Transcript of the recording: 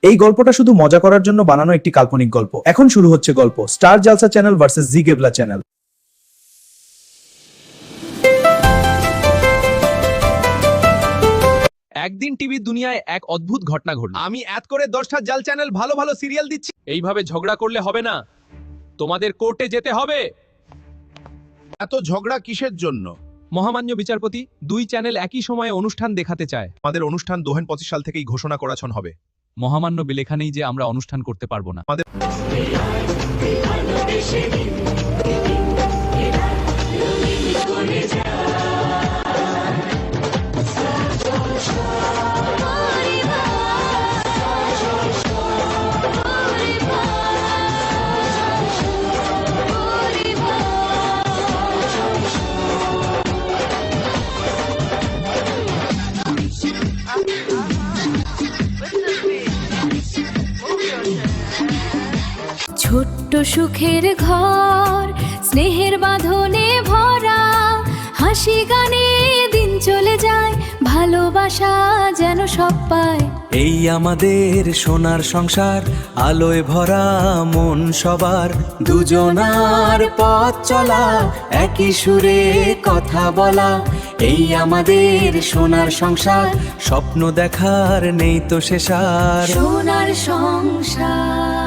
এই গল্পটা শুধু মজা করার জন্য বানানো একটি কাল্পনিক গল্প। এখন শুরু হচ্ছে গল্প স্টার জালসা চ্যানেল ভার্সেস জি গেবলা চ্যানেল। একদিন টিভির দুনিয়ায় এক অদ্ভুত ঘটনা ঘটল। আমি এত করে 10টা জাল চ্যানেল ভালো ভালো সিরিয়াল দিচ্ছি, এইভাবে ঝগড়া করলে হবে না, তোমাদের কোর্টে যেতে হবে। এত ঝগড়া কিসের জন্য? মহামান্য বিচারপতি, দুই চ্যানেল একই সময়ে অনুষ্ঠান দেখাতে চায়। আমাদের অনুষ্ঠান 2025 সাল থেকেই ঘোষণা করাছন হবে। মহামান্য লেখা নেই যে আমরা অনুষ্ঠান করতে পারবো না। ছোট্ট সুখের ঘর, স্নেহের বাঁধনে ভরা, হাসি গানে দিন চলে যায়, ভালোবাসা যেন সব পায়। এই আমাদের সোনার সংসার, আলোয় ভরা মন সবার, দুজনার পথ চলা, একই সুরে কথা বলা। এই আমাদের সোনার সংসার, স্বপ্ন দেখার নেই তো শেষ আর। সোনার সংসার।